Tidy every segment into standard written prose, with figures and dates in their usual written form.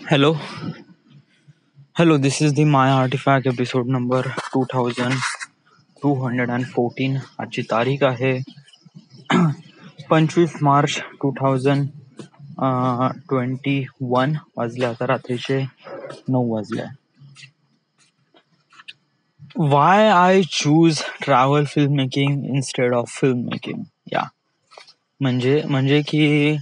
Hello, hello. This is the My Artifact episode number 2214. आजची तारीख आहे 25 मार्च 2021. वाजले आता रात्रीचे 9 वाजले. Why I choose travel filmmaking instead of filmmaking? या म्हणजे की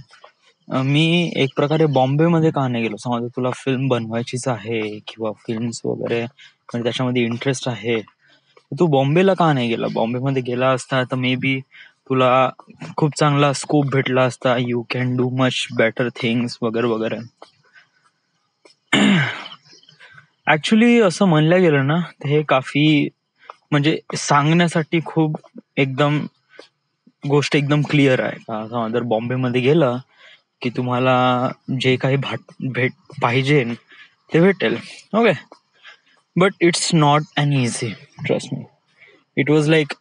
मी एक प्रकारे बॉम्बेमध्ये का नाही गेलो. समजा तुला फिल्म बनवायचीच आहे किंवा फिल्म्स वगैरे म्हणजे त्याच्यामध्ये इंटरेस्ट आहे, तू बॉम्बेला का नाही गेला. बॉम्बेमध्ये गेला असता तर मे बी तुला खूप चांगला स्कोप भेटला असता. You can do much better things वगैरे वगैरे. ऍक्च्युली असं म्हणलं गेलं ना, हे काफी म्हणजे सांगण्यासाठी खूप एकदम गोष्ट एकदम क्लिअर आहे का. जर बॉम्बेमध्ये गेलं की तुम्हाला जे काही भेट पाहिजे ते भेटेल. Okay, but it's not an easy. Trust me. It was like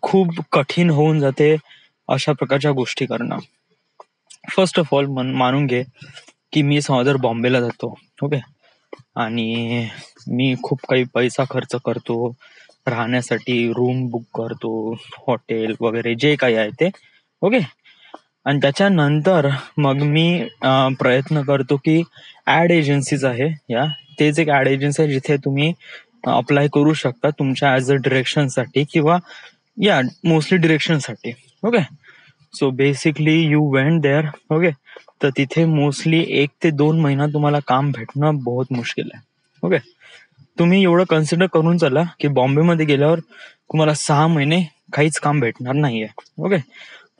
खूप कठीण होऊन जाते अशा प्रकारच्या गोष्टी करणं. फर्स्ट ऑफ ऑल मानून घे की मी समजा बॉम्बेला जातो. ओके, आणि मी खूप काही पैसा खर्च करतो राहण्यासाठी. रूम बुक करतो, हॉटेल वगैरे जे काही आहे ते. ओके, आणि त्याच्यानंतर मग मी प्रयत्न करतो की ऍड एजन्सीज आहे या, तेच एक ऍड एजन्सी आहे जिथे तुम्ही अप्लाय करू शकता तुमच्या ऍज अ डिरेक्शनसाठी किंवा या मोस्टली डिरेक्शनसाठी. Okay, so basically you went there. Okay, तर तिथे मोस्टली 1 ते 2 महिना तुम्हाला काम भेटणं बहुत मुश्किल आहे. ओके, तुम्ही एवढं कन्सिडर करून चला की बॉम्बेमध्ये गेल्यावर तुम्हाला 6 महिने काहीच काम भेटणार नाहीये. ओके,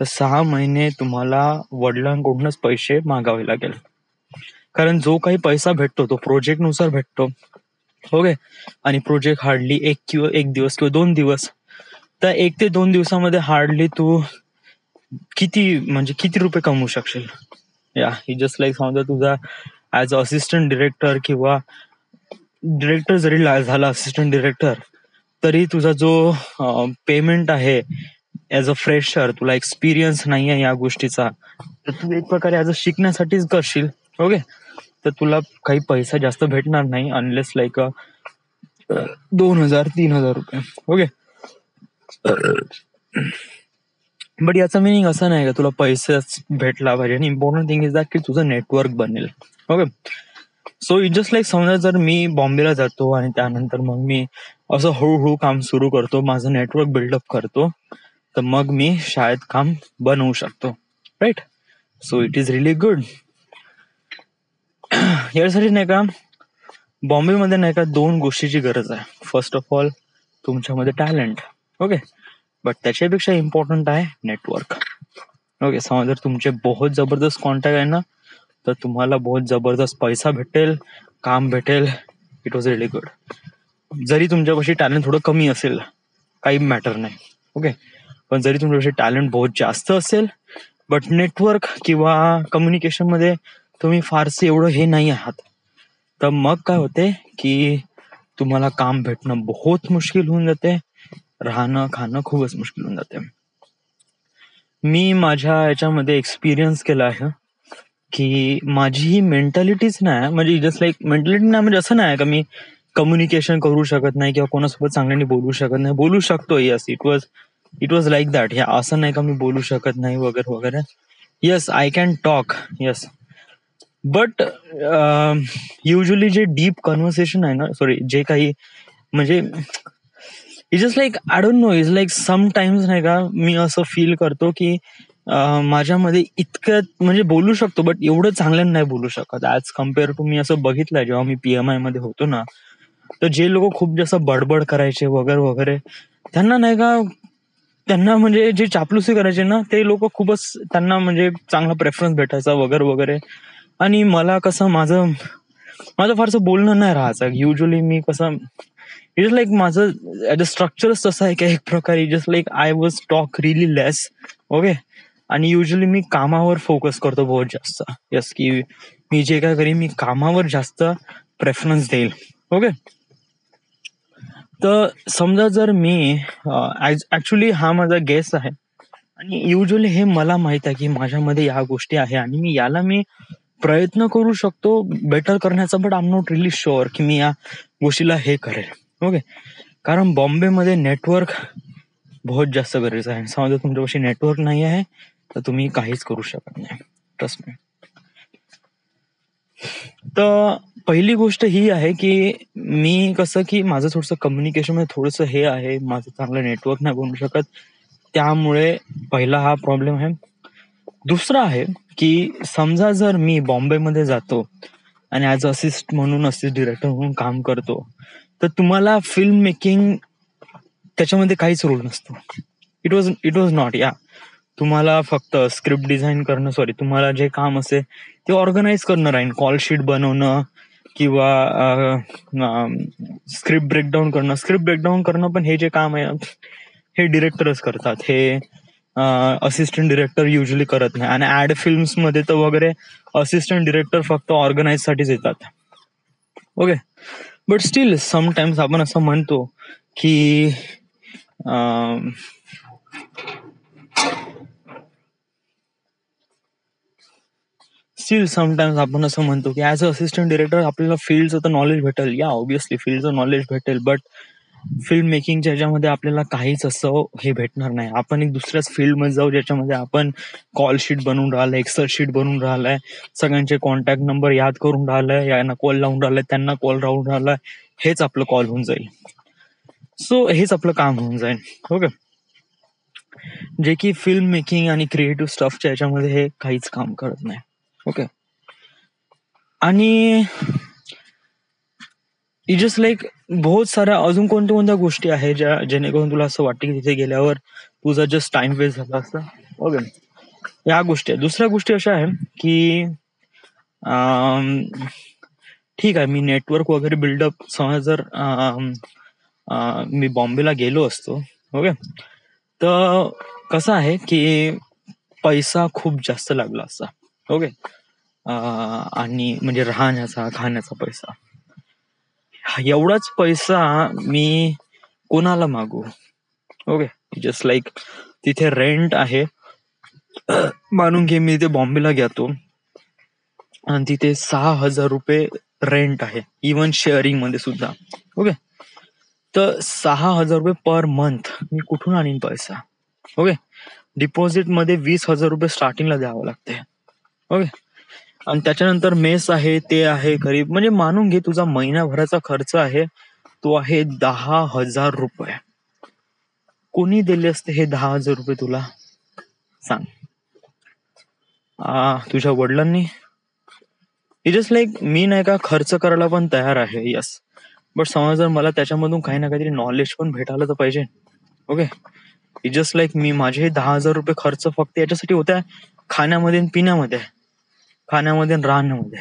तर 6 महिने तुम्हाला वडिलांकडूनच पैसे मागावे लागेल, कारण जो काही पैसा भेटतो तो प्रोजेक्ट नुसार भेटतो. ओके, आणि प्रोजेक्ट हार्डली 1 दिवस किंवा 2 दिवस. तर 1 ते 2 दिवसामध्ये हार्डली तू किती रुपये कमवू शकशील. या जस्ट लाईक समजा तुझा ऍज अ असिस्टंट डिरेक्टर किंवा डिरेक्टर जरी झाला असिस्टंट डिरेक्टर, तरी तुझा जो पेमेंट आहे ऍज अ फ्रेशर, तुला एक्सपिरियन्स नाही आहे या गोष्टीचा, तर तू एक प्रकारे ऍज अ शिकण्यासाठीच करशील. ओके, तर तुला काही पैसा जास्त भेटणार नाही अनलेस लाईक 2,000-3,000 रुपये. ओके, बट याचा मिनिंग असं नाही का तुला पैसाच भेटला पाहिजे. आणि इम्पॉर्टंट थिंग इज दॅट की तुझं नेटवर्क बनेल. Okay, so it just like समजा जर मी बॉम्बेला जातो आणि त्यानंतर मग मी असं हळूहळू काम सुरू करतो, माझं नेटवर्क बिल्डअप करतो, तर मग मी शाळेत काम बनवू शकतो. Right, so it is really good. यासाठी नाही का बॉम्बेमध्ये नाही का 2 गोष्टीची गरज आहे. फर्स्ट ऑफ ऑल तुमच्यामध्ये टॅलेंट. ओके, बट त्याच्यापेक्षा इम्पॉर्टंट आहे नेटवर्क. ओके, समजा जर तुमचे बहुत जबरदस्त कॉन्टॅक्ट आहे ना, तर तुम्हाला बहुत जबरदस्त पैसा भेटेल, काम भेटेल. It was really good. जरी तुमच्यापाशी टॅलेंट थोडं कमी असेल काही मॅटर नाही. ओके, पण जरी तुमच्यापाशी टॅलेंट बहुत जास्त असेल बट नेटवर्क किंवा कम्युनिकेशन मध्ये तुम्ही फारसे एवढं हे नाही आहात, तर मग काय होते की तुम्हाला काम भेटणं बहुत मुश्किल होऊन जाते, राहणं खाणं खूपच मुश्किल होऊन जाते. मी माझ्या याच्यामध्ये एक्सपिरियन्स केला आहे की माझी ही मेंटॅलिटीच नाही, म्हणजे जस्ट लाईक मेंटॅलिटी नाही, म्हणजे असं नाही का मी कम्युनिकेशन करू शकत नाही किंवा कोणासोबत चांगल्याने बोलू शकत नाही. बोलू शकतो, yes, it was like that. हे असं नाही का मी बोलू शकत नाही वगैरे वगैरे. Yes, I can talk, yes, but usually जे डीप कन्व्हर्सेशन आहे ना, सॉरी, जे काही म्हणजे it just like I don't no, is like sometimes नाही का मी असं फील करतो की माझ्यामध्ये इतकं म्हणजे बोलू शकतो बट एवढं चांगल्यानं नाही बोलू शकत ऍज कम्पेअर टू. मी असं बघितलंय जेव्हा मी PMI मध्ये होतो ना, तर जे लोक खूप जास्त बडबड करायचे वगैरे वगैरे, त्यांना नाही का, त्यांना म्हणजे जे चापलुसी करायचे ना ते लोक खूपच, त्यांना म्हणजे चांगला प्रेफरन्स भेटायचा वगैरे वगैरे. आणि मला कसं माझं फारसं बोलणं नाही राहायचं युजली. मी कसं इट लाईक माझं स्ट्रक्चरच तसं आहे की एक प्रकारे just like I was talk relief less. Okay, आणि युजली मी कामावर फोकस करतो बहुत जास्त. यस, की मी जे काय करीन मी कामावर जास्त प्रेफरन्स देईल. ओके, तर समजा जर मी ऍक्च्युली हा माझा गेस आहे आणि युजली हे मला माहित आहे की माझ्यामध्ये या गोष्टी आहे आणि मी प्रयत्न करू शकतो बेटर करण्याचा, but I am not relief sure की मी या गोष्टीला हे करेल. ओके, कारण बॉम्बेमध्ये नेटवर्क बहुत जास्त गरजेचं आहे. समजा तुमच्यापाशी नेटवर्क नाही आहे तर तुम्ही काहीच करू शकत नाही, ट्रस्ट मी. तर पहिली गोष्ट ही आहे की मी कसं की माझं थोडंसं कम्युनिकेशन मध्ये थोडंसं हे आहे, माझं चांगलं नेटवर्क नाही बनवू शकत, त्यामुळे पहिला हा प्रॉब्लेम आहे. दुसरा आहे की समजा जर मी बॉम्बेमध्ये जातो आणि ऍज असिस्ट म्हणून असिस्ट डिरेक्टर म्हणून काम करतो, तर तुम्हाला फिल्म मेकिंग त्याच्यामध्ये काहीच रोल नसतो. It was not. या तुम्हाला फक्त स्क्रिप्ट डिझाईन करणं, तुम्हाला जे काम असेल ते ऑर्गनाईज करणं राहील, कॉल शीट बनवणं किंवा स्क्रिप्ट ब्रेकडाऊन करणं पण हे जे काम आहे हे डिरेक्टरच करतात. हे असिस्टंट डिरेक्टर युजली करत नाही. आणि ऍड फिल्म्स मध्ये तर वगैरे असिस्टंट डिरेक्टर फक्त ऑर्गनाईज साठीच येतात. ओके, बट स्टील समटाइम्स आपण असं म्हणतो की आपण असं म्हणतो की ऍज अ असिस्टंट डिरेक्टर आपल्याला फील्डचं तर नॉलेज भेटेल. या ऑब्विसली फील्डचं नॉलेज भेटेल, बट फिल्म मेकिंगच्या ह्याच्यामध्ये आपल्याला काहीच असं हे भेटणार नाही. आपण एक दुसऱ्याच फील्डमध्ये जाऊ ज्याच्यामध्ये आपण कॉल शीट बनवून राहिलाय, एक्सेल शीट बनवून राहिलाय, सगळ्यांचे कॉन्टॅक्ट नंबर याद करून राहिलाय, यांना कॉल लावून राहिलाय, त्यांना कॉल लावून राहिलाय, हेच आपलं कॉल होऊन जाईल. सो हेच आपलं काम होऊन जाईल. ओके, जे की फिल्म मेकिंग आणि क्रिएटिव्ह स्टफच्या याच्यामध्ये हे काहीच काम करत नाही. ओके, आणि इट जस्ट लाईक बहुत साऱ्या अजून कोणत्या गोष्टी आहेत ज्या जेणेकरून तुला असं वाटतं की तिथे गेल्यावर तुझा जस्ट टाइम वेस्ट झाला असता. ओके, या गोष्टी आहेत. दुसऱ्या गोष्टी अशा आहे की ठीक आहे, मी नेटवर्क वगैरे बिल्डअप समज जर मी बॉम्बेला गेलो असतो, ओके, तर कसं आहे की पैसा खूप जास्त लागला असता. ओके, आणि म्हणजे राहण्याचा खाण्याचा पैसा, एवढाच पैसा मी कोणाला मागू. ओके, जस्ट लाईक तिथे रेंट आहे, मानून घे मी तिथे बॉम्बेला घेतो आणि तिथे 6,000 रुपये रेंट आहे, इवन शेअरिंग मध्ये सुद्धा. ओके, तर 6,000 रुपये पर मंथ मी कुठून आणीन पैसा. ओके, डिपॉझिट मध्ये 20,000 रुपये स्टार्टिंगला द्यावं लागते. ओके, आणि त्याच्यानंतर मेस आहे, ते आहे, गरीब म्हणजे मानून घे तुझा महिनाभराचा खर्च आहे तो आहे 10,000 रुपये. कोणी दिले असते हे 10,000 रुपये तुला, सांग. तुझ्या वडिलांनी. इट जस्ट लाईक मी नाही का खर्च करायला पण तयार आहे, यस, बट समज जर मला त्याच्यामधून काही ना काहीतरी नॉलेज पण भेटायला तर पाहिजे. ओके, इट जस्ट लाईक मी माझे 10,000 रुपये खर्च फक्त याच्यासाठी होत्या, खाण्यामध्ये पिण्यामध्ये, खाण्यामध्ये राहण्यामध्ये.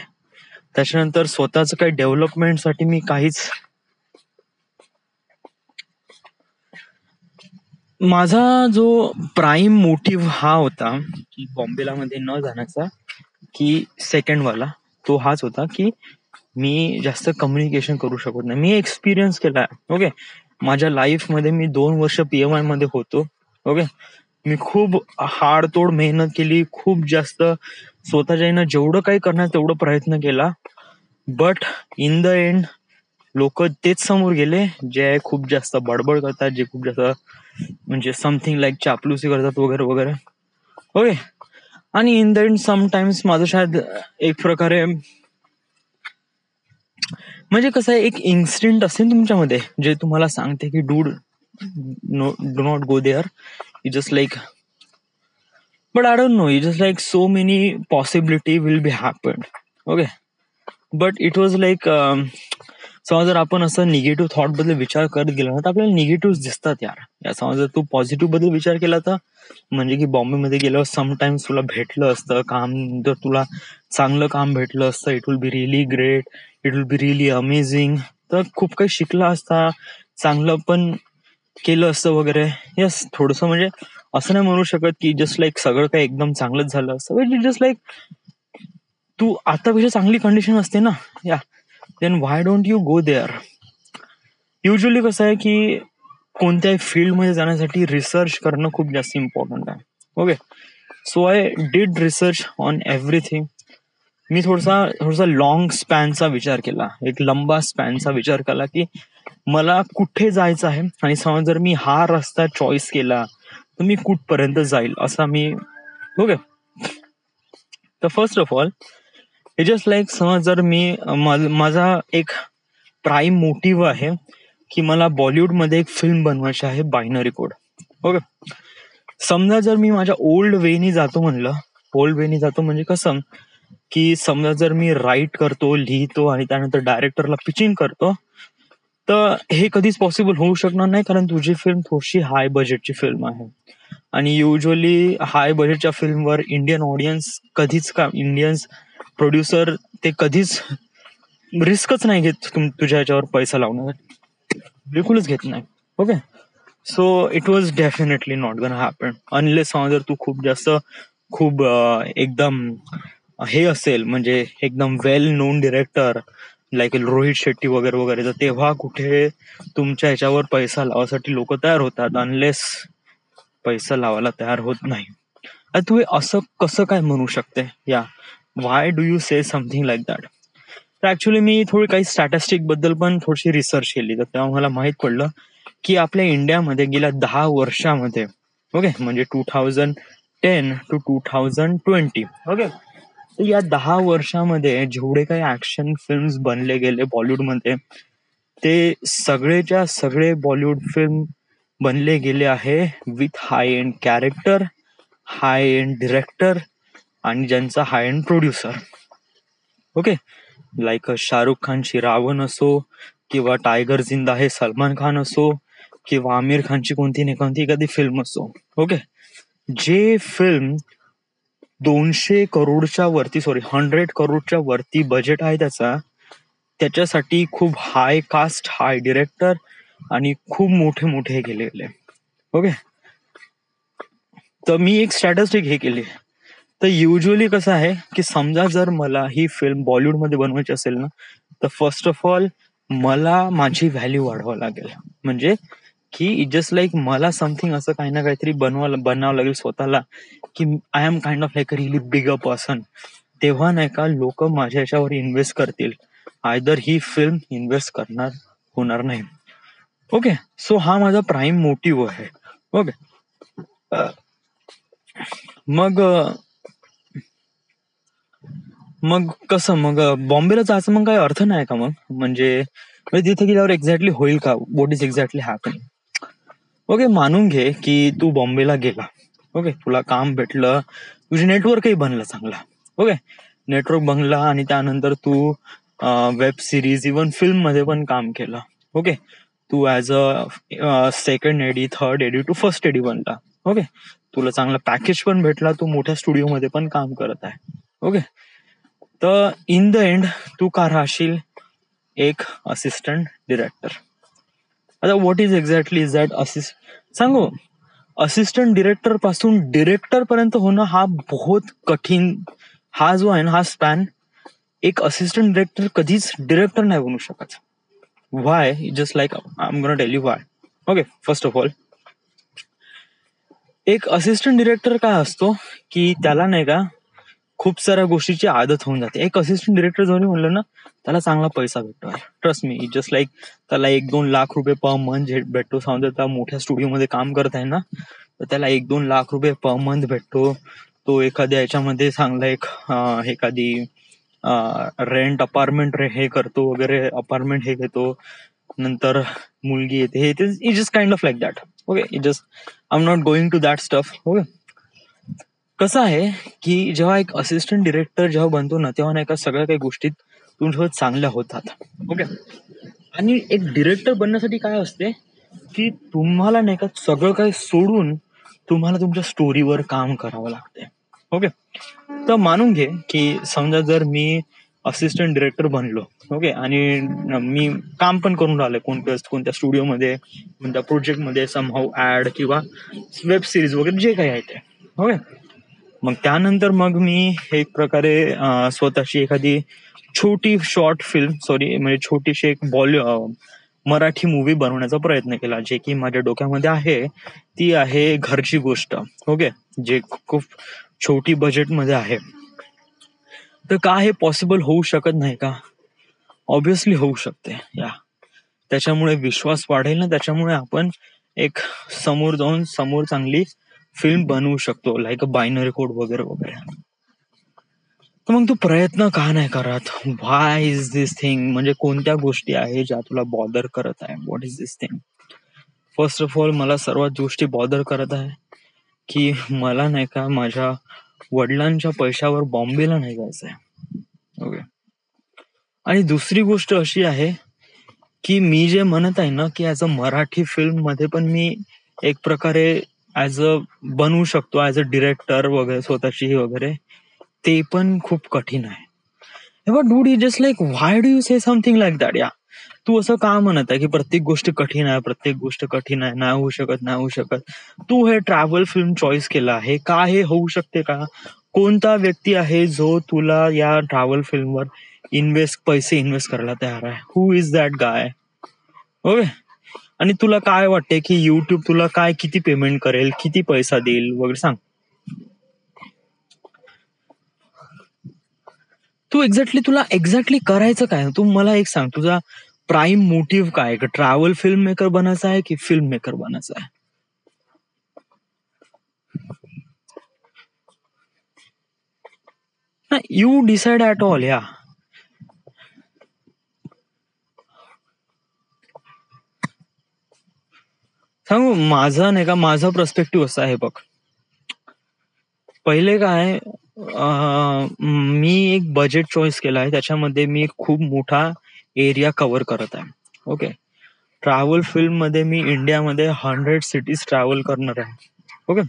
त्याच्यानंतर स्वतःच काही डेव्हलपमेंटसाठी मी काहीच, माझा जो प्राईम मोटिव्ह हा होता की बॉम्बेला मध्ये न जाण्याचा, की सेकंड वाला तो हाच होता की मी जास्त कम्युनिकेशन करू शकत नाही. मी एक्सपिरियन्स केलाय. ओके, माझ्या लाईफ मध्ये मी 2 वर्ष PMI मध्ये होतो. ओके, मी खूप हाडतोड मेहनत केली, खूप जास्त स्वतःच्या जेवढं काही करण्याचा तेवढं प्रयत्न केला, बट इन द एंड लोक तेच समोर गेले जे खूप जास्त बडबड करतात, जे खूप जास्त म्हणजे समथिंग लाईक चापलुसी करतात वगैरे वगैरे. ओके, आणि इन द एंड समटाइम्स माझं शायद एक प्रकारे म्हणजे कसं आहे, एक इन्सिडेंट असेल तुमच्यामध्ये जे तुम्हाला सांगते की do not go there. It just like, but I don't know, it just like so many possibility will be happen. Okay, but it was like समजा जर आपण असं निगेटिव्ह थॉट बद्दल विचार करत गेलो ना तर आपल्याला निगेटिव्ह दिसतात यार. या समजा जर तू पॉझिटिव्ह बद्दल विचार केला तर म्हणजे की बॉम्बेमध्ये गेल्यावर समटाइम्स तुला भेटलं असतं काम, जर तुला चांगलं काम भेटलं असतं, it will B really great, it will B really amazing. तर खूप काही शिकला असता, चांगलं पण केलं असतं वगैरे. यस, थोडस म्हणजे असं नाही म्हणू शकत की जस्ट लाईक सगळं काही एकदम चांगलंच झालं असतं. जस्ट लाईक तू आतापेक्षा चांगली कंडिशन असते ना, yeah then why don't you go there. Usually कसं आहे की कोणत्याही फील्डमध्ये जाण्यासाठी रिसर्च करणं खूप जास्त इम्पॉर्टंट आहे. Okay, so I did research on everything. मी थोडासा लॉंग स्पॅनचा विचार केला, एक लंबा स्पॅनचा विचार केला की मला कुठे जायचं आहे आणि समज जर मी हा रस्ता चॉईस केला तर मी कुठपर्यंत जाईल असा मी. ओके, तर फर्स्ट ऑफ ऑल हे जस्ट लाईक समज जर मी माझा एक प्राईम मोटिव्ह आहे की मला बॉलिवूडमध्ये एक फिल्म बनवायची आहे, बायनरी कोड. ओके, समजा जर मी माझ्या ओल्ड वेनी जातो म्हणलं, ओल्ड वेनी जातो म्हणजे कसं की समजा जर मी राईट करतो, लिहितो आणि त्यानंतर डायरेक्टरला पिचिंग करतो, तर हे कधीच पॉसिबल होऊ शकणार नाही, कारण तुझी फिल्म थोडीशी हाय बजेटची फिल्म आहे आणि युजली हाय बजेटच्या फिल्मवर इंडियन ऑडियन्स कधीच का इंडियन्स प्रोड्युसर ते कधीच रिस्कच नाही घेत तुझ्या याच्यावर पैसा लावण्यासाठी, बिलकुलच घेत नाही. Okay, so it was definitely not gonna happen unless जर तू खूप एकदम हे असेल, म्हणजे एकदम well known director like Rohit Shetty वगैरे वगैरे, तर तेव्हा कुठे तुमच्या ह्याच्यावर पैसा लावासाठी लोक तयार होतात, अनलेस पैसा लावायला तयार होत नाही. तू असं कसं काय म्हणू शकते, या why do you say something like that. तर ऍक्च्युली मी थोडी काही स्टॅटिस्टिक बद्दल पण थोडीशी रिसर्च केली, तर तेव्हा मला माहित पडलं की आपल्या इंडियामध्ये गेल्या 10 वर्षामध्ये, ओके, म्हणजे 2010 to 2020, ओके, तर या 10 वर्षामध्ये जेवढे काही ऍक्शन फिल्म्स बनले गेले बॉलिवूडमध्ये, ते सगळेच्या सगळे बॉलिवूड फिल्म बनले गेले आहे with high end character, high end director आणि ज्यांचा high end producer. Okay, like Shahrukh खानची रावण असो किंवा टायगर जिंदा हे सलमान खान असो किंवा आमिर खानची कोणती नाही कोणती एखादी फिल्म असो. ओके, जे फिल्म 200 करोडच्या वरती, 100 करोडच्या वरती बजेट आहे त्याच्यासाठी खूप हाय कास्ट, हाय डिरेक्टर आणि खूप मोठे मोठे गेले. ओके, तर मी एक स्टॅटिस्टिक हे केली. तर युजली कसं आहे की समजा जर मला ही फिल्म बॉलिवूडमध्ये बनवायची असेल ना, तर फर्स्ट ऑफ ऑल मला माझी व्हॅल्यू वाढवावं लागेल, म्हणजे की जस्ट लाईक मला समथिंग असं काही ना काहीतरी बनावं लागेल स्वतःला, की I am kind of like a relief bigger person. तेव्हा नाही का लोक माझ्या याच्यावर इन्व्हेस्ट करतील, आयदर ही फिल्म इन्व्हेस्ट होणार नाही. ओके, सो हा माझा प्राईम मोटिव्ह आहे. ओके, मग कसं मग बॉम्बेला जायचं मग काही अर्थ नाही का मग, म्हणजे तिथे गेल्यावर एक्झॅक्टली होईल का, what is exactly happening. Okay, मानून घे की तू बॉम्बेला गेला, ओके, तुला काम भेटलं, तुझी नेटवर्कही बनलं चांगला. ओके, नेटवर्क बनला आणि त्यानंतर तू वेब सिरीज इव्हन फिल्म मध्ये पण काम केलं. ओके, तू as a second AD, third AD to first AD बनला. ओके, तुला चांगला पॅकेज पण भेटला, तू मोठ्या स्टुडिओ मध्ये पण काम करत आहे. ओके, तर इन द एंड तू का राहशील, एक असिस्टंट डिरेक्टर. आता what is exactly is that सांगू, असिस्टंट डिरेक्टर पासून डिरेक्टर पर्यंत होणं हा बहुत कठीण, हा जो आहे ना हा स्पॅन, एक असिस्टंट डिरेक्टर कधीच डिरेक्टर नाही बनू शकत. Why, just like I am gonna tell you why. Okay, first of all एक असिस्टंट डिरेक्टर काय असतो की त्याला नाही का खूप साऱ्या गोष्टीची आदत होऊन जाते. एक असिस्टंट डिरेक्टर जरी म्हणलं ना, त्याला चांगला पैसा भेटतो, ट्रस्ट मी, जस्ट लाईक त्याला 1-2 लाख रुपये पर मंथ भेटतो. समजा त्या मोठ्या स्टुडिओमध्ये काम करत आहे ना, तर त्याला 1-2 लाख रुपये पर मंथ भेटतो. तो एखाद्या याच्यामध्ये चांगला एखादी रेंट अपार्टमेंट हे करतो वगैरे, अपार्टमेंट हे घेतो, नंतर मुलगी येते, हे it just kind of like that. Okay, it just I am not going to that stuff. Okay, कसं आहे की जेव्हा एक असिस्टंट डिरेक्टर जेव्हा बनतो ना, तेव्हा नाही का सगळ्या काही गोष्टी तुमच्यासोबत चांगल्या होतात. ओके, आणि एक डिरेक्टर बनण्यासाठी काय असते की तुम्हाला नाही का सगळं काही सोडून तुम्हाला तुमच्या स्टोरीवर काम करावं लागते. ओके, तर मानून घे की समजा जर मी असिस्टंट डिरेक्टर बनलो, ओके, आणि मी काम पण करून राहिलोय कोणत्या स्टुडिओमध्ये, कोणत्या प्रोजेक्टमध्ये, समहाऊ ऍड किंवा वेब सिरीज वगैरे जे काही आहे ते. ओके, मग त्यानंतर मग मी एक प्रकारे स्वतःची एखादी छोटी शॉर्ट फिल्म, म्हणजे छोटीशी एक मराठी मूवी बनवण्याचा प्रयत्न केला, जे की माझ्या डोक्यामध्ये आहे. ती आहे घरची गोष्ट. ओके, जे खूप छोटी बजेटमध्ये आहे. तर का हे पॉसिबल होऊ शकत नाही का? ऑब्विसली होऊ शकते या. त्याच्यामुळे विश्वास वाढेल ना, त्याच्यामुळे आपण एक समोर जाऊन समोर चांगली फिल्म बनवू शकतो, लाईक अ बायनरी कोड वगैरे वगैरे. तर मग तू प्रयत्न का नाही करत? व्हाय इज दिस थिंग? म्हणजे कोणत्या गोष्टी आहे ज्या तुला बॉदर करत आहे? What is this thing? First of all मला सर्वात गोष्टी बॉदर करत आहे की मला नाही का माझ्या वडिलांच्या पैशावर बॉम्बेला नाही जायचंय. ओके. आणि दुसरी गोष्ट अशी आहे की मी जे म्हणत आहे ना की ऍज अ मराठी फिल्म मध्ये पण मी एक प्रकारे ऍज अ बनवू शकतो, ऍज अ डिरेक्टर वगैरे स्वतःची वगैरे, ते पण खूप कठीण आहे. Dude is just like why do you say something like that? Yeah तू असं का म्हणत आहे की प्रत्येक गोष्ट कठीण आहे, प्रत्येक गोष्ट कठीण आहे, नाही होऊ शकत, नाही होऊ शकत? तू हे ट्रॅव्हल फिल्म चॉईस केलं आहे का? हे होऊ शकते का? कोणता व्यक्ती आहे जो तुला या ट्रॅव्हल फिल्मवर पैसे इन्व्हेस्ट करायला तयार आहे? हु इज दॅट गाय? ओके. आणि तुला काय वाटते की युट्यूब तुला काय किती पेमेंट करेल, किती पैसा देईल वगैरे? सांग. तुला एक्झॅक्टली करायचं काय? तू मला एक सांग, तुझा प्राईम मोटिव्ह काय? ट्रॅव्हल फिल्म मेकर बनायचं आहे की फिल्म मेकर बनायचं आहे? You decide at all. या सांगू माझा नाही का, माझा पर्स्पेक्टिव्ह असा आहे बघ. पहिले काय, मी एक बजेट चॉईस केला आहे, त्याच्यामध्ये मी खूप मोठा एरिया कव्हर करत आहे. ओके. ट्रॅव्हल फिल्म मध्ये मी इंडियामध्ये 100 सिटीज ट्रॅव्हल करणार आहे. Okay.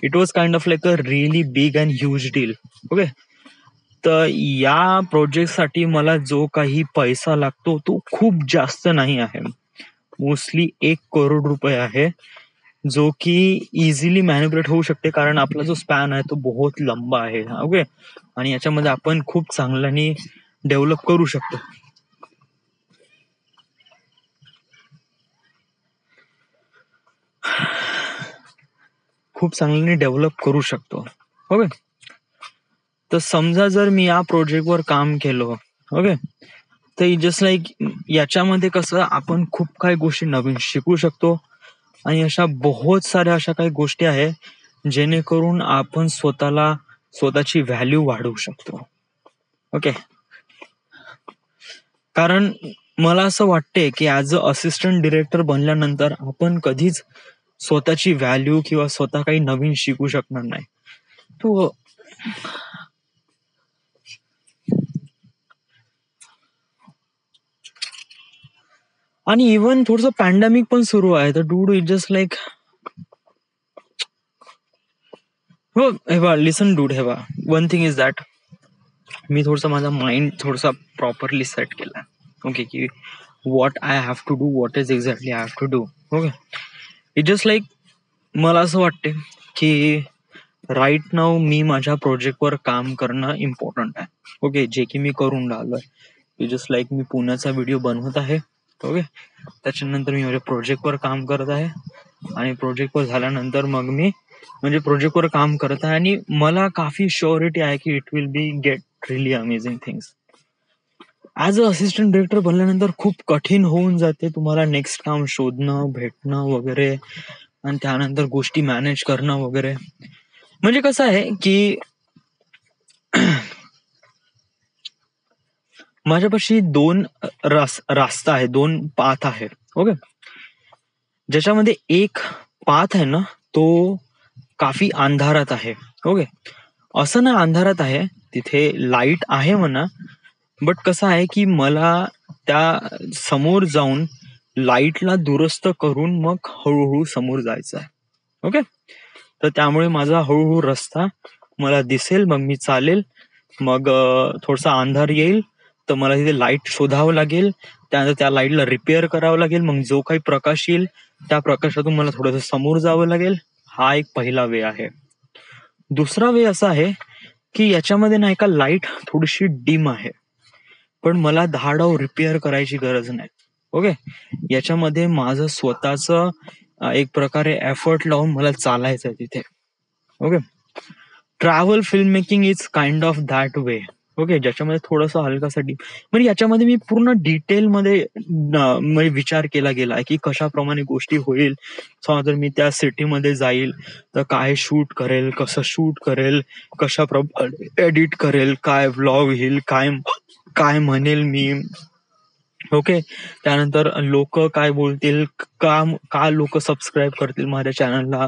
It was kind of like a really big and huge deal. Okay. तर या प्रोजेक्टसाठी मला जो काही पैसा लागतो तो खूप जास्त नाही आहे. मोस्टली 1 करोड रुपये आहे, जो की इझिली मॅन्युप्युलेट होऊ शकते, कारण आपला जो स्पॅन आहे तो बहुत लंबा आहे. ओके. आणि याच्यामध्ये आपण खूप चांगल्याने डेव्हलप करू शकतो. ओके. तर समजा जर मी या प्रोजेक्टवर काम केलं, ओके, तर जस्ट लाईक याच्यामध्ये कसं आपण खूप काही गोष्टी नवीन शिकू शकतो, आणि अशा बहुत साऱ्या अशा काही गोष्टी आहे जेणेकरून आपण स्वतःची व्हॅल्यू वाढवू शकतो. ओके. कारण मला असं वाटते की ऍज अ असिस्टंट डिरेक्टर बनल्यानंतर आपण कधीच स्वतःची व्हॅल्यू किंवा स्वतः काही नवीन शिकू शकणार नाही. तू आणि इव्हन थोडस पॅन्डेमिक पण सुरू आहे, तर डूड इट जस्ट लाईक, हो हे बा, लिसन डूड, हे बा, वन थिंग इज दॅट मी थोडसा माझा माइंड थोडासा प्रॉपरली सेट केला. ओके. की what I have to do, what is exactly I have to do. Okay. It just like मला असं वाटते की राईट नाव मी माझ्या प्रोजेक्टवर काम करणं इम्पॉर्टंट आहे. ओके. जे की मी करून राहिलोय. जस्ट लाईक मी पुण्याचा व्हिडिओ बनवत आहे. ओके. त्याच्यानंतर मी माझ्या प्रोजेक्टवर काम करत आहे, आणि प्रोजेक्टवर झाल्यानंतर मग मी म्हणजे प्रोजेक्टवर काम करत आहे, आणि मला काफी श्युरिटी आहे की it will be get really amazing things. As a assistant director बनल्यानंतर खूप कठीण होऊन जाते तुम्हाला नेक्स्ट काम शोधणं, भेटणं वगैरे, आणि त्यानंतर गोष्टी मॅनेज करणं वगैरे. म्हणजे कसं आहे की माझ्यापाशी दोन रास्ता आहे, दोन पाथ आहे. ओके. ज्याच्यामध्ये एक पाथ आहे ना, तो काफी अंधारात आहे. ओके. असं ना अंधारात आहे, तिथे लाईट आहे म्हणा, बट कसं आहे की मला त्या समोर जाऊन लाईटला दुरुस्त करून मग हळूहळू समोर जायचं आहे. ओके. तर त्यामुळे माझा हळूहळू रस्ता मला दिसेल, मग मी चालेल, मग थोडासा अंधार येईल तर मला तिथे लाईट शोधावं लागेल, त्यानंतर त्या लाईटला रिपेअर करावं लागेल, मग जो काही प्रकाश येईल त्या प्रकाशातून मला थोडंसं समोर जावं लागेल. हा एक पहिला वे आहे. दुसरा वे असा आहे की याच्यामध्ये नाही का लाईट थोडीशी डिम आहे, पण मला धाडाव रिपेअर करायची गरज नाही. ओके. याच्यामध्ये माझं स्वतःच एक प्रकारे एफर्ट लावून मला चालायचं आहे तिथे. Okay. Travel film making is kind of that way. Okay, ज्याच्यामध्ये थोडंसं हलकासाठी म्हणजे याच्यामध्ये मी पूर्ण डिटेलमध्ये म्हणजे विचार केला गेला की कशाप्रमाणे गोष्टी होईल. जर मी त्या सिटीमध्ये जाईल तर काय शूट करेल, कसं शूट करेल, कशा एडिट करेल, काय व्लॉग येईल, काय काय म्हणेल मी. ओके, त्यानंतर लोक काय बोलतील, का का लोक सबस्क्राईब करतील माझ्या चॅनलला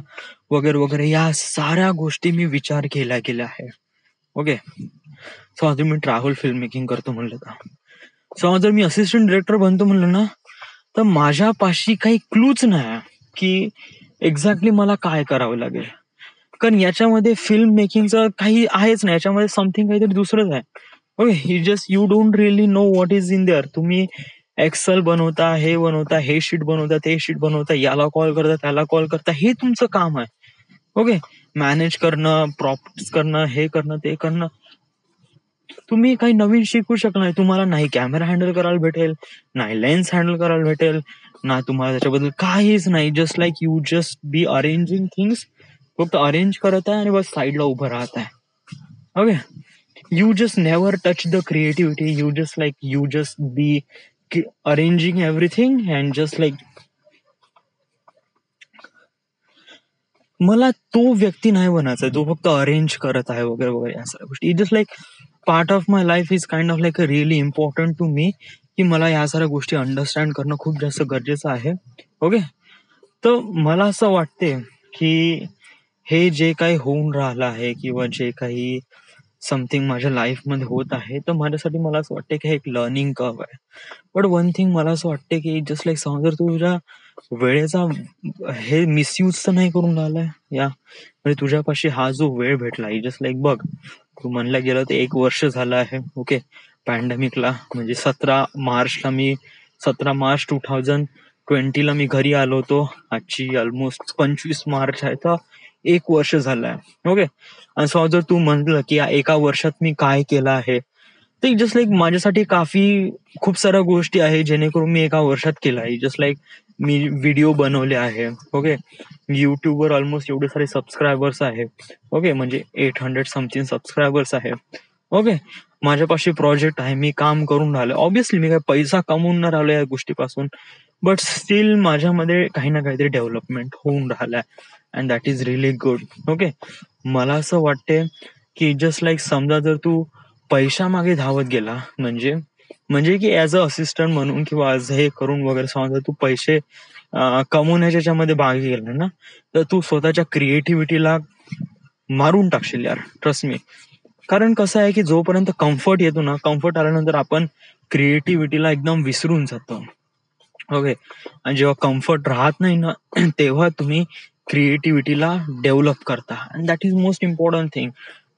वगैरे वगैरे, या साऱ्या गोष्टी मी विचार केल्या गेल्या आहे. ओके, सो अजून मी ट्रॅव्हल फिल्म मेकिंग करतो म्हणलं तर, सो जर मी असिस्टंट डिरेक्टर बनतो म्हणलं ना, तर माझ्यापाशी काही क्लूच नाही की एक्झॅक्टली मला काय करावं लागेल. कारण याच्यामध्ये फिल्म मेकिंगचं काही आहेच नाही, याच्यामध्ये समथिंग काहीतरी दुसरंच आहे. Okay, you don't really know what is in their. तुम्ही एक्सेल बनवता, हे बनवता, हे शीट बनवता, ते शीट बनवता, याला कॉल करता, त्याला कॉल करता, हे तुमचं काम आहे. ओके, मॅनेज करणं, प्रॉप्स करणं, हे करणं, ते करणं. तुम्ही काही नवीन शिकू शकणार नाही. तुम्हाला नाही कॅमेरा हँडल करायला भेटेल, नाही लेन्स हँडल करायला भेटेल, ना तुम्हाला त्याच्याबद्दल काहीच नाही. Just like you just be arranging things. फक्त अरेंज करत आहे आणि बस साईडला उभं राहत आहे. Okay, you just never touch the creativity. You just be arranging everything and just like, मला तो व्यक्ती नाही बनायचा जो फक्त अरेंज करत आहे वगैरे वगैरे या सगळ्या गोष्टी. Just like part of my life is kind of like a really important to me, की मला या साऱ्या गोष्टी अंडरस्टँड करणं खूप जास्त गरजेचं आहे. ओके, तर मला असं वाटते की हे जे काही होऊन राहिलं आहे किंवा जे काही समथिंग माझ्या लाईफमध्ये होत आहे, तर माझ्यासाठी मला असं वाटतं की हे एक लर्निंग कर्व आहे. बट वन थिंग मला असं वाटतं की जस्ट लाईक समज जर तू तुझ्या वेळेचा हे मिसयूज तर नाही करून राहिलाय या, म्हणजे तुझ्यापाशी हा जो वेळ भेटला, जस्ट लाईक बघ, तू म्हणलं गेलं तर 1 वर्ष झालं आहे. ओके, पॅन्डेमिकला म्हणजे 17 मार्च 2020 मी घरी आलो होतो. आजची ऑलमोस्ट 25 मार्च आहे, तर 1 वर्ष झालं आहे. ओके, आणि समज जर तू म्हणलं की या 1 वर्षात मी काय केलं आहे, ते जस्ट लाईक माझ्यासाठी खूप साऱ्या गोष्टी आहे जेणेकरून मी 1 वर्षात केलं आहे. जस्ट लाईक मी व्हिडिओ बनवले आहे. ओके, युट्यूबवर ऑलमोस्ट एवढे सारे सबस्क्रायबर्स आहे. ओके, म्हणजे 800 समथिंग सबस्क्रायबर्स आहे. ओके, माझ्यापाशी प्रोजेक्ट आहे, मी काम करून राहिलो. ऑब्व्हियसली मी काय पैसा कमवून न राहिलो या गोष्टीपासून, बट स्टील माझ्यामध्ये काही ना काहीतरी डेव्हलपमेंट होऊन राहिलाय and that is really good. Okay, मला असं वाटते की जस्ट लाईक समजा जर तू पैशा मागे धावत गेला, म्हणजे की ऍज अ असिस्टंट म्हणून किंवा ऍज हे करून वगैरे समजा तू पैसे कमवण्याच्या मध्ये मागे गेला ना, तर तू स्वतःच्या क्रिएटिव्हिटीला मारून टाकशील यार, ट्रस्ट मी. कारण कसं आहे की जोपर्यंत कम्फर्ट येतो ना, कम्फर्ट आल्यानंतर आपण क्रिएटिव्हिटीला एकदम विसरून जातो. ओके, आणि जेव्हा कम्फर्ट राहत नाही ना, तेव्हा तुम्ही क्रिएटिव्हिटीला डेव्हलप करता, and that is most important thing.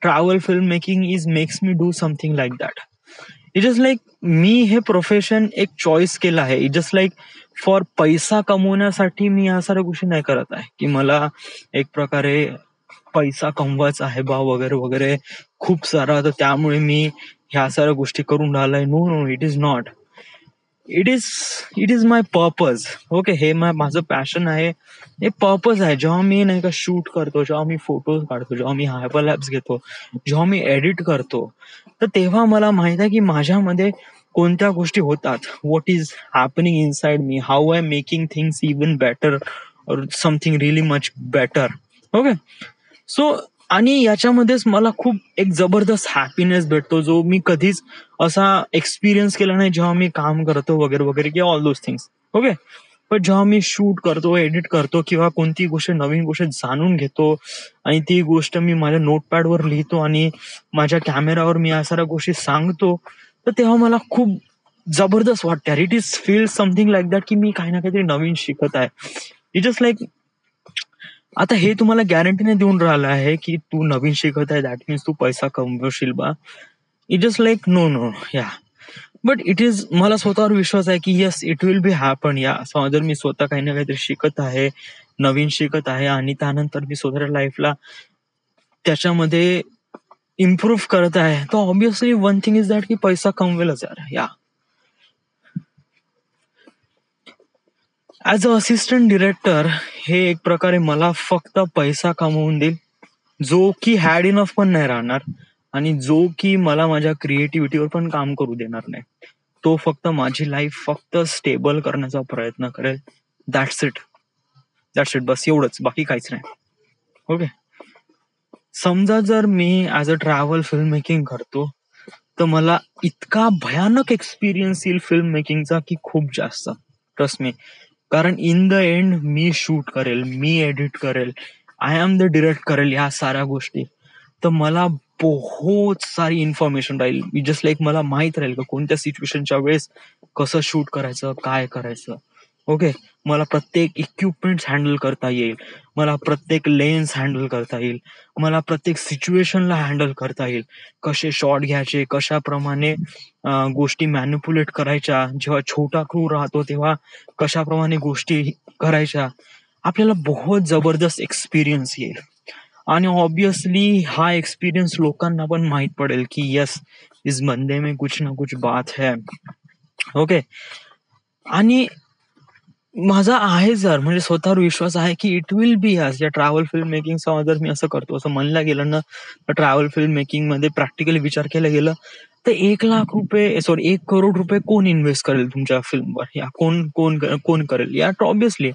Travel film making makes me do something like that. It just like me हे प्रोफेशन एक चॉईस केलं आहे. इट जस्ट लाईक फॉर पैसा कमवण्यासाठी मी या साऱ्या गोष्टी नाही करत आहे की मला एक प्रकारे पैसा कमवायचा आहे बा वगैरे वगैरे खूप सारा, तर त्यामुळे मी ह्या साऱ्या गोष्टी करून राहिलाय. No no, it is not. It is my purpose. Okay, हे माझं पॅशन आहे, हे पर्पज आहे. जेव्हा मी नाही का शूट करतो, जेव्हा मी फोटोज काढतो, जेव्हा मी हायपरलॅप्स घेतो, जेव्हा मी एडिट करतो, तर तेव्हा मला माहित आहे की माझ्यामध्ये कोणत्या गोष्टी होतात, what is happening inside me, how I making things even better और something really much better. Okay, so आणि याच्यामध्येच मला खूप एक जबरदस्त हॅपीनेस भेटतो, जो मी कधीच असा एक्सपिरियन्स केला नाही जेव्हा मी काम करतो वगैरे वगैरे किंवा ऑल दोज थिंग्स. ओके, पण जेव्हा मी शूट करतो, एडिट करतो किंवा कोणती गोष्ट नवीन गोष्ट जाणून घेतो आणि ती गोष्ट मी माझ्या नोटपॅडवर लिहितो आणि माझ्या कॅमेरावर मी या साऱ्या गोष्टी सांगतो, तर तेव्हा मला खूप जबरदस्त वाटतं. It is feel something like that की मी काही ना काहीतरी नवीन शिकत आहे. इट जस्ट लाईक, आता हे तुम्हाला गॅरंटीने देऊन राहिलं आहे की तू नवीन शिकत आहे, दॅट मीन्स तू पैसा कमवशील बा. It just like no no yeah, but it is, मला स्वतःवर विश्वास आहे की yes, it will be happen. Yeah जर मी स्वतः काही ना काहीतरी शिकत आहे, नवीन शिकत आहे आणि त्यानंतर मी स्वतःच्या लाईफला त्याच्यामध्ये इम्प्रूव्ह करत आहे, तर obviously one thing is that की पैसा कमवेलच यार. या ऍज अ असिस्टंट डिरेक्टर हे एक प्रकारे मला फक्त पैसा कमवून देईल, जो की हॅड इनफ पण नाही राहणार. आणि जो की मला माझ्या क्रिएटिव्हिटीवर पण काम करू देणार नाही. तो फक्त माझी लाईफ फक्त स्टेबल करण्याचा प्रयत्न करेल. That's it. That's it. बस एवढंच, बाकी काहीच नाही. ओके. समजा जर मी as a travel film making करतो, तर मला इतका भयानक एक्सपिरियन्स येईल फिल्म मेकिंगचा की खूप जास्त. Trust me. कारण इन द एंड मी शूट करेल, मी एडिट करेल, आय एम द डिरेक्ट करेल ह्या साऱ्या गोष्टी. तर मला बहुत सारी इन्फॉर्मेशन राहील. जस्ट लाईक मला माहित राहील का कोणत्या सिच्युएशनच्या वेळेस कसं शूट करायचं, काय करायचं. ओके. मला प्रत्येक इक्विपमेंट हँडल करता येईल, मला प्रत्येक लेन्स हँडल करता येईल, मला प्रत्येक सिच्युएशनला हँडल करता येईल. कसे शॉट घ्यायचे, कशाप्रमाणे गोष्टी मॅनिप्युलेट करायच्या, जेव्हा छोटा क्रू राहतो तेव्हा कशाप्रमाणे गोष्टी करायच्या. आपल्याला बहुत जबरदस्त एक्सपिरियन्स येईल. आणि ऑब्विसली हा एक्सपिरियन्स लोकांना पण माहित पडेल की यस, इस बंदे में कुछ ना कुछ बात है. ओके. आणि माझा आहे जर म्हणजे स्वतःवर विश्वास आहे की इट विल बी आज या ट्रॅव्हल फिल्म मेकिंग जर मी असं करतो, असं म्हणलं गेलं ना, ट्रॅव्हल फिल्म मेकिंग मध्ये प्रॅक्टिकली विचार केला गेलं तर 1 लाख रुपये, सॉरी 1 करोड रुपये कोण इन्व्हेस्ट करेल तुमच्या फिल्मवर, या कोण कोण कोण करेल, या obviously.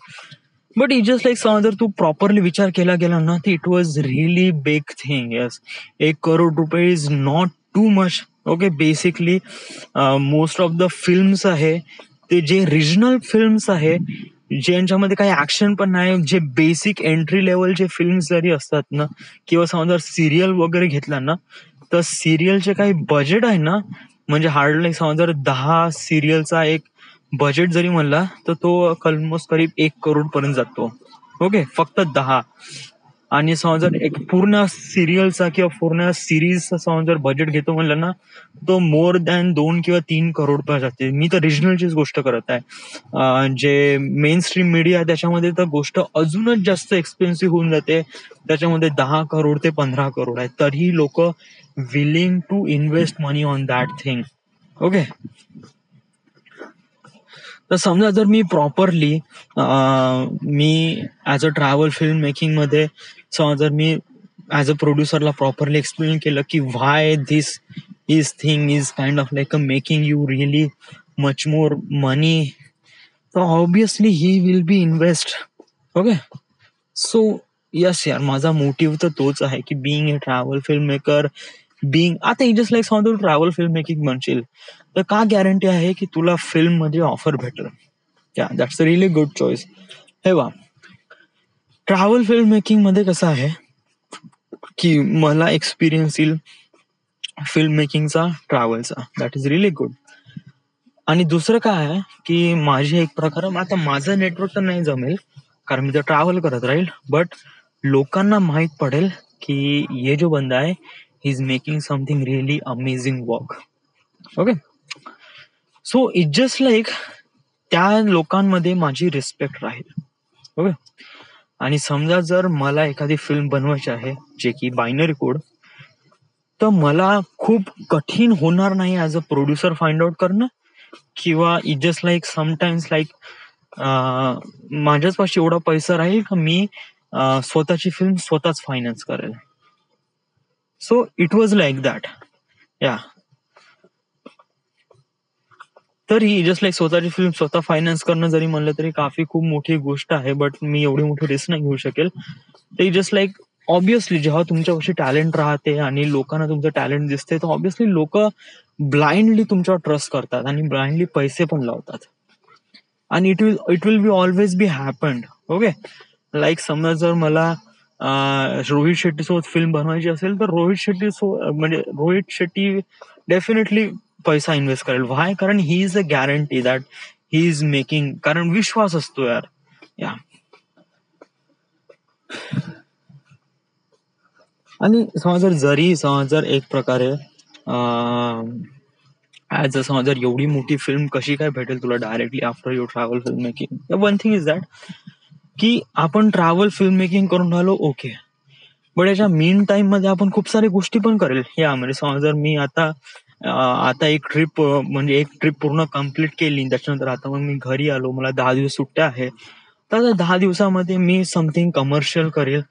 But it just like जर तू प्रॉपरली विचार केला गेला ना, तर it was really big thing. Yes, 1 crore रुपये is not too much. Okay. Basically most of the films आहे ते जे रिजनल फिल्म्स आहे, ज्यांच्यामध्ये काही ऍक्शन पण नाही, जे बेसिक एंट्री लेवलचे फिल्म्स जरी असतात ना, किंवा समजा सिरियल वगैरे घेतला ना, तर सिरियलचे काही बजेट आहे ना, म्हणजे हार्डली समजा 10 सिरियलचा एक बजेट जरी म्हणला तर तो ऑलमोस्ट करीब 1 करोड पर्यंत जातो. ओके. फक्त 10. आणि समजा एक पूर्ण सिरियलचा किंवा पूर्ण सिरीजचा समजा जर बजेट घेतो म्हणलं ना, तो मोर दॅन 2 किंवा 3 करोड पर्यंत जाते. मी तर रिजनलचीच गोष्ट करत आहे. जे मेन स्ट्रीम मीडिया आहे त्याच्यामध्ये तर गोष्ट अजूनच जास्त एक्सपेन्सिव्ह होऊन जाते. त्याच्यामध्ये 10 करोड ते 15 करोड आहे, तरीही लोक willing to invest money on that thing. Okay. तर समजा जर मी प्रॉपरली मी as a travel film making मध्ये समजा जर मी ऍज अ प्रोड्युसरला प्रॉपरली एक्सप्लेन केलं की why this thing is kind of like a making you really much more money, तर obviously he will be invest. Okay. So yes यार, माझा मोटिव्ह तर तोच आहे की being a travel film maker, आता जस्ट लाईक समजा तू ट्रॅव्हल फिल्म मेकिंग म्हणशील तर का गॅरंटी आहे की तुला फिल्म मध्ये ऑफर भेटेल. या that's a really good choice. हे बा, ट्रॅव्हल फिल्म मेकिंग मध्ये कसं आहे की मला एक्सपिरियन्स येईल फिल्म मेकिंगचा, ट्रॅव्हलचा. That is really good. आणि दुसरं काय आहे की माझी एक प्रकार, आता माझं नेटवर्क तर नाही जमेल कारण मी तर ट्रॅव्हल करत राहील, बट लोकांना माहित पडेल की ये जो बंदा आहे he is making something really amazing work. Okay. So it just like त्या लोकांमध्ये माझी रिस्पेक्ट राहील. ओके. आणि समजा जर मला एखादी फिल्म बनवायची आहे जे की बायनरी कोड, तर मला खूप कठीण होणार नाही as a producer find out करणं, किंवा it just like sometimes like माझ्याच पाशी एवढा पैसा राहील का मी स्वतःची फिल्म स्वतःच फायनान्स करेल. So it was like that. या, तरी जस्ट लाईक स्वतःची फिल्म स्वतः फायनान्स करणं जरी म्हणलं तरी काफी खूप मोठी गोष्ट आहे, बट मी एवढी मोठी रिस्क नाही घेऊ शकेल. ते जस्ट लाईक ऑब्विसली जेव्हा तुमच्यापाशी टॅलेंट राहते आणि लोकांना तुमचं टॅलेंट दिसते, तर ऑब्विसली लोक ब्लाइंडली तुमच्यावर ट्रस्ट करतात आणि ब्लाइंडली पैसे पण लावतात. आणि it will be always be happened. Okay. Like समजा जर मला रोहित शेट्टी सोबत फिल्म बनवायची असेल तर रोहित शेट्टी डेफिनेटली पैसा इन्व्हेस्ट करेल. व्हाय? कारण he is a guarantee that he is making, कारण विश्वास असतो यार. या, आणि समजा जर एक प्रकारे ऍज अ समजा जर एवढी मोठी फिल्म कशी काय भेटेल तुला directly after your travel film making. One thing is that की आपण ट्रॅव्हल फिल्म मेकिंग करून राहिलो, ओके, बट याच्या मेन टाइम मध्ये आपण खूप साऱ्या गोष्टी पण करेल. या म्हणजे समजा जर मी आता एक ट्रिप पूर्ण कम्प्लीट केली, त्याच्यानंतर आता मग मी घरी आलो, मला 10 दिवस सुट्ट्या आहे, तर 10 दिवसामध्ये मी समथिंग कमर्शियल करेल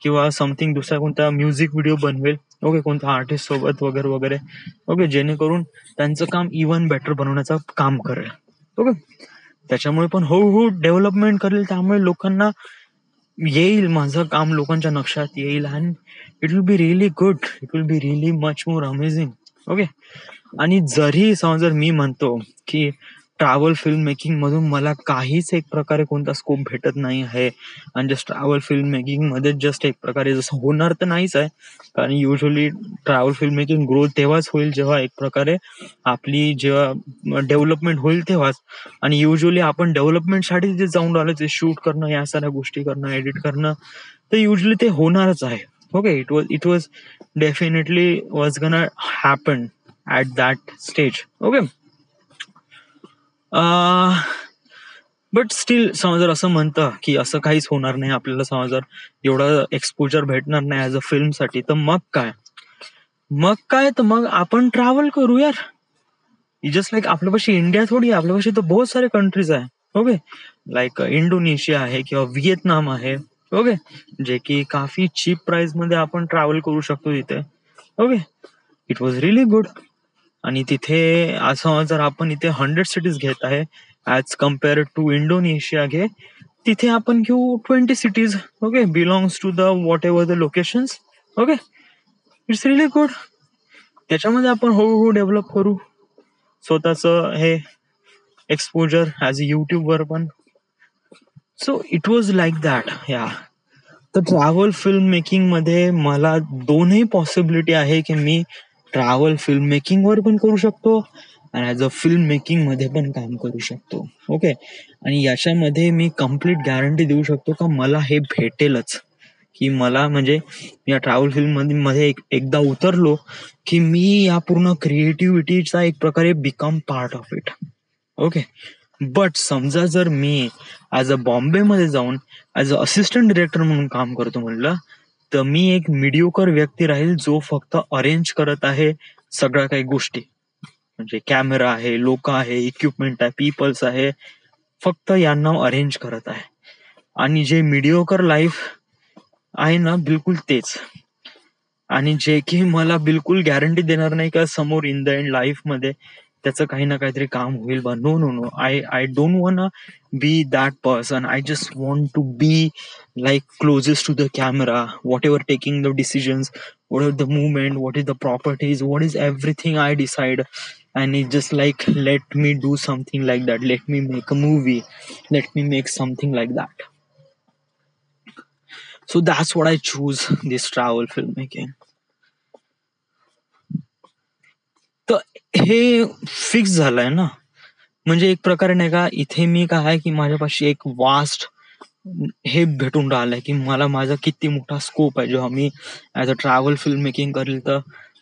किंवा समथिंग दुसरा कोणता म्युझिक व्हिडिओ बनवेल, ओके, कोणत्या आर्टिस्ट सोबत वगैरे वगैरे, ओके, जेणेकरून त्यांचं काम इव्हन बेटर बनवण्याचं काम करेल. ओके, त्याच्यामुळे पण हळूहळू डेव्हलपमेंट करेल, त्यामुळे लोकांना येईल, माझं काम लोकांच्या लक्षात येईल and it will B really good, it will B really much more amazing. Okay, आणि जरी समजा जर मी म्हणतो की ट्रॅव्हल फिल्म मेकिंग मधून मला काहीच एक प्रकारे कोणता स्कोप भेटत नाही आहे आणि जस्ट ट्रॅव्हल फिल्म मेकिंग मध्ये जस्ट एक प्रकारे जसं होणार तर नाहीच आहे, कारण usually travel film making growth तेव्हाच होईल जेव्हा एक प्रकारे आपली जेव्हा डेव्हलपमेंट होईल तेव्हाच. आणि युजली आपण डेव्हलपमेंटसाठी जे जाऊन राहिलो ते शूट करणं, या साऱ्या गोष्टी करणं, एडिट करणं, तर युजली ते होणारच आहे. Okay, it was definitely was gonna happen at that stage. Okay, but still समजा असं म्हणतं की असं काहीच होणार नाही आपल्याला, समजा एवढं एक्सपोजर भेटणार नाही ऍज अ फिल्मसाठी, तर मग काय तर मग आपण ट्रॅव्हल करू यार. जस्ट लाईक आपल्यापाशी इंडिया थोडी आहे, आपल्यापाशी तर बहुत सारे कंट्रीज आहे. ओके, लाईक इंडोनेशिया आहे किंवा व्हिएतनाम आहे. ओके, जे की काफी चीप प्राइस मध्ये आपण ट्रॅव्हल करू शकतो तिथे. Okay, it was really good. आणि तिथे असं जर आपण इथे 100 सिटीज घेत आहे ऍज कम्पेअर्ड टू इंडोनेशिया घे, तिथे आपण घेऊ 20 cities. Okay, belongs to the whatever the locations. Okay, it's really good. त्याच्यामध्ये आपण हळूहळू डेव्हलप करू स्वतःच हे एक्सपोजर ऍज अ युट्यूब वर पण. So it was like that या. तर ट्रॅव्हल फिल्म मेकिंग मध्ये मला दोनही पॉसिबिलिटी आहे की मी ट्रॅव्हल फिल्म मेकिंग वर पण करू शकतो आणि ऍज अ फिल्म मेकिंग मध्ये पण काम करू शकतो. ओके, आणि याच्यामध्ये मी कम्प्लीट गॅरंटी देऊ शकतो का मला हे भेटेलच, की मला म्हणजे या ट्रॅव्हल फिल्म मध्ये एकदा उतरलो की मी या पूर्ण क्रिएटिव्हिटीचा एक प्रकारे become part of it. Okay, but समजा जर मी ऍज अ बॉम्बेमध्ये जाऊन ऍज अ असिस्टंट डिरेक्टर म्हणून काम करतो म्हणलं, तर मी एक मिडिओकर व्यक्ती राहील जो फक्त अरेंज करत आहे सगळ्या काही गोष्टी, म्हणजे कॅमेरा आहे, लोक आहे, इक्विपमेंट आहे, पीपल्स आहे, फक्त यांना अरेंज करत आहे. आणि जे मिडिओकर लाईफ आहे ना, बिलकुल तेच. आणि जे की मला बिलकुल गॅरंटी देणार नाही का समोर इन द एंड लाईफ मध्ये त्याचं काही ना काहीतरी काम होईल बा. No no no, I don't want be that person. I just want to be like closest to the camera, whatever taking the decisions, whatever the movement, what is the properties, what is everything I decide. And it's just like, let me do something like that, let me make a movie, let me make something like that. So that's what I choose, this travel filmmaking. तर हे fix झालंय ना, म्हणजे एक प्रकारे नाही का, इथे मी काय आहे की माझ्यापाशी एक वास्ट हे भेटून राहिलंय की मला माझा किती मोठा स्कोप आहे. जेव्हा मी as a travel film making करेल तर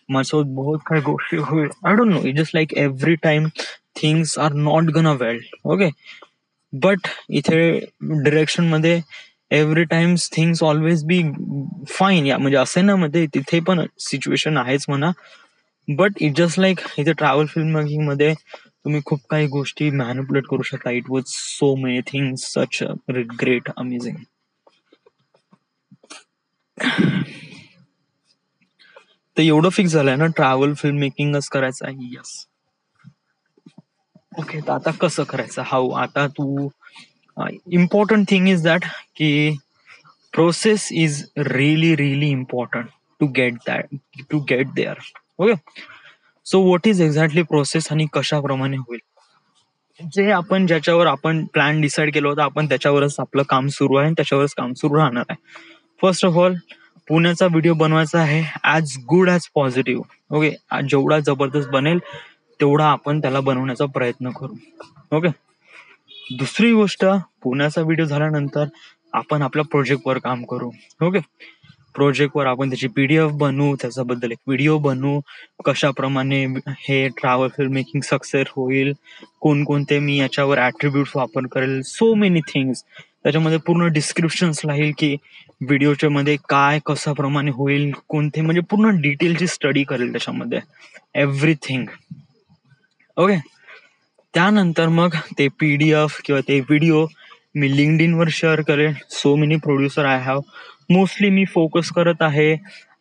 माझ्यासोबत बहुत काही गोष्टी होईल. I don't know, it just like every time things are not gonna a well. Okay, but इथे डिरेक्शन मध्ये every times things always be fine, या म्हणजे असे ना, मध्ये तिथे पण सिच्युएशन आहेच म्हणा, बट इट जस्ट लाईक इथे ट्रॅव्हल फिल्म मेकिंग मध्ये तुम्ही खूप काही गोष्टी मॅनिप्युलेट करू शकता. It was so many things such great amazing. तर एवढं फिक्स झालंय ना, ट्रॅव्हल फिल्म मेकिंगच करायचं आहे. यस. ओके, तर आता कसं करायचं, हाऊ, आता तू इम्पॉर्टंट थिंग इज दॅट की process is really really important to get that, to get there. Okay, so what is exactly process आणि कशाप्रमाणे होईल, जे आपण ज्याच्यावर आपण प्लॅन डिसाईड केलं होतं आपण त्याच्यावरच आपलं काम सुरू आहे आणि त्याच्यावरच काम सुरू राहणार आहे. फर्स्ट ऑफ ऑल, पुण्याचा व्हिडिओ बनवायचा आहे as good as positive. Okay, जेवढा जबरदस्त बनेल तेवढा आपण त्याला बनवण्याचा प्रयत्न करू. ओके, दुसरी गोष्ट, पुण्याचा व्हिडिओ झाल्यानंतर आपण आपल्या प्रोजेक्टवर काम करू. ओके, प्रोजेक्टवर आपण त्याची पीडीएफ बनवू, त्याच्याबद्दल एक व्हिडिओ बनवू, कशाप्रमाणे हे ट्रॅव्हल फिल्म मेकिंग सक्सेस होईल, कोणकोणते मी याच्यावर ऍट्रिब्यूट्स वापर करेल, सो मेनी थिंग्स. त्याच्यामध्ये पूर्ण डिस्क्रिप्शन्स राहील की व्हिडिओच्या मध्ये काय कशाप्रमाणे होईल, कोणते, म्हणजे पूर्ण डिटेलची स्टडी करेल त्याच्यामध्ये, एव्हरीथिंग. ओके, त्यानंतर मग ते पीडीएफ किंवा ते व्हिडिओ मी लिंक्डइनवर शेअर करेल. So many producer I have. Mostly me focus करत आहे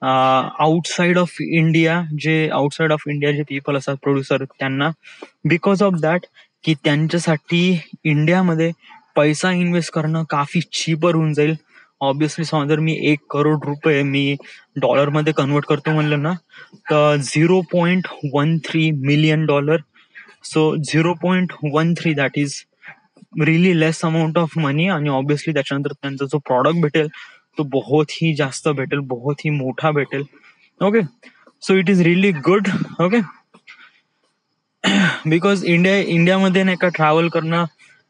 आउटसाइड ऑफ इंडिया, जे आउटसाइड ऑफ इंडिया जे पीपल असतात प्रोड्युसर त्यांना, बिकॉज ऑफ दॅट की त्यांच्यासाठी इंडियामध्ये पैसा इन्व्हेस्ट करणं काफी चीपर होऊन जाईल. ऑब्विसली समजा जर मी 1 करोड रुपये मी डॉलरमध्ये कन्वर्ट करतो म्हणलं ना, तर $0.13 million. So 0.13 that is really less amount of money. आणि ऑब्विसली त्याच्यानंतर त्यांचा जो प्रॉडक्ट भेटेल तो बहुत ही जास्त भेटेल, बहुत ही मोठा भेटेल. Okay, so it is really good. Okay, because इंडियामध्ये नाही का ट्रॅव्हल करणं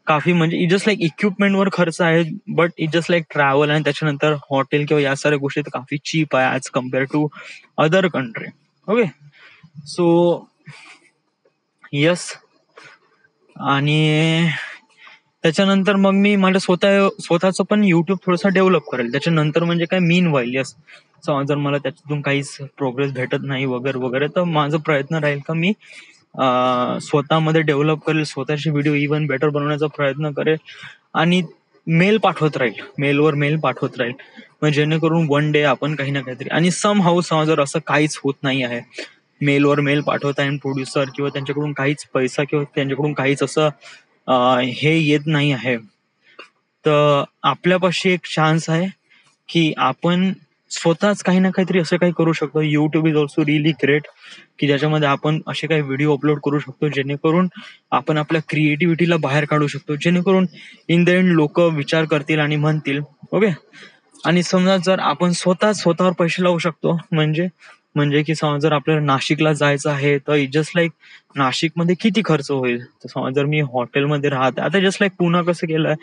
काफी म्हणजे इट जस्ट लाईक इक्विपमेंटवर खर्च आहे, but it just like travel आणि त्याच्यानंतर हॉटेल किंवा या साऱ्या गोष्टी तर काफी चीप आहे as compare to other country. Okay, so yes. आणि त्याच्यानंतर मग मी माझ्या स्वतःचं पण युट्यूब थोडंसं डेव्हलप करेल. त्याच्यानंतर म्हणजे काय मीन व्हाईल. येस, जर मला त्याच्यातून काहीच प्रोग्रेस भेटत नाही वगैरे वगैरे, तर माझा प्रयत्न राहील का मी स्वतःमध्ये डेव्हलप करेल, स्वतःचे व्हिडिओ इव्हन बेटर बनवण्याचा प्रयत्न करेल आणि मेल पाठवत राहील, मेलवर मेल पाठवत राहील, म्हणजे जेणेकरून वन डे आपण काही ना काहीतरी. आणि सम हाऊ जर असं काहीच होत नाही आहे, मेलवर मेल पाठवत आहे प्रोड्युसर किंवा त्यांच्याकडून काहीच पैसा किंवा त्यांच्याकडून काहीच असं हे येत नाही आहे, तर आपल्यापाशी एक चान्स आहे की आपण स्वतःच काही ना काहीतरी असं काही करू शकतो. YouTube is also really great, की ज्याच्यामध्ये आपण असे काही व्हिडिओ अपलोड करू शकतो जेणेकरून आपण आपल्या क्रिएटिव्हिटीला बाहेर काढू शकतो, जेणेकरून इन द एंड लोक विचार करतील आणि म्हणतील. ओके, आणि समजा जर आपण स्वतःवर पैसे लावू शकतो, म्हणजे की समजा जर आपल्याला नाशिकला जायचं आहे, तर इट जस्ट लाईक नाशिकमध्ये किती खर्च होईल. तर समजा जर मी हॉटेलमध्ये राहते, आता जस्ट लाईक पुणे कसं केलंय,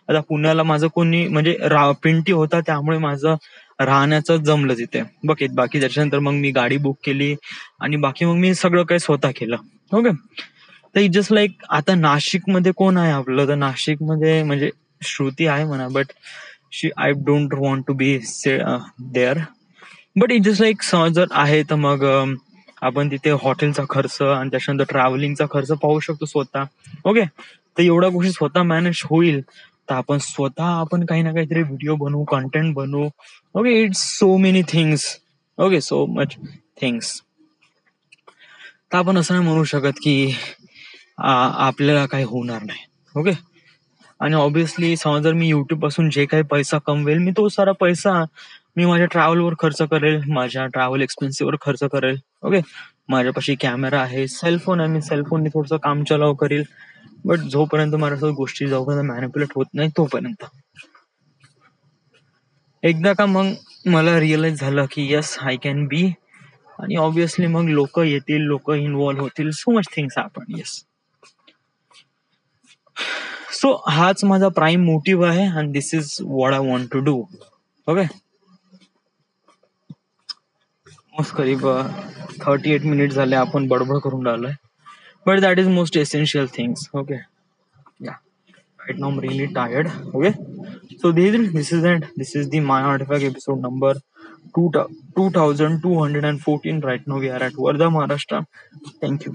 आता पुण्याला माझं कोणी म्हणजे पिंटी होता, त्यामुळे माझं राहण्याचं जमलं तिथे. बाकी त्याच्यानंतर मग मी गाडी बुक केली आणि बाकी मग मी सगळं काही स्वतः केलं. ओके, तर इट जस्ट लाईक आता नाशिकमध्ये कोण आहे आपलं, तर नाशिकमध्ये म्हणजे श्रुती आहे म्हणा, but I don't want to be there. But it just like जर आहे तर मग आपण तिथे हॉटेलचा खर्च आणि त्याच्यानंतर ट्रॅव्हलिंगचा खर्च पाहू शकतो स्वतः. ओके, तर एवढ्या गोष्टी स्वतः मॅनेज होईल, तर आपण काही ना काहीतरी व्हिडिओ बनवू, कंटेंट बनवू. Okay, it's so many things. Okay, so much things. तर आपण असं नाही म्हणू शकत की आपल्याला काही होणार नाही. ओके, आणि ऑब्विसली समजा जर मी युट्यूब पासून जे काही पैसा कमवेल, मी तो सारा पैसा मी माझ्या ट्रॅव्हलवर खर्च करेल, माझ्या ट्रॅव्हल एक्सपेन्सिव्हवर खर्च करेल. ओके, माझ्यापाशी कॅमेरा आहे, सेलफोन आहे, मी सेलफोनने थोडंसं काम चलाव करेल. बट जोपर्यंत माझ्यासोबत गोष्टी जोपर्यंत मॅनिप्युलेट होत नाही तोपर्यंत. एकदा का मग मला रिअलाइज झालं की येस आय कॅन बी, आणि ऑब्विसली मग लोक येतील, लोक इन्व्हॉल्व्ह होतील, so much things happen. Yes, so हाच माझा प्राईम मोटिव्ह आहे and this is what I want to do. Okay, most करीब 38 मिनिट झाले आपण बडबड करून राहिलोय, but that is most essential things. Okay, या right now I'm really tired. Okay, so this is the My Artifact episode number 2214. Right now we are at Wardha, Maharashtra. Thank you.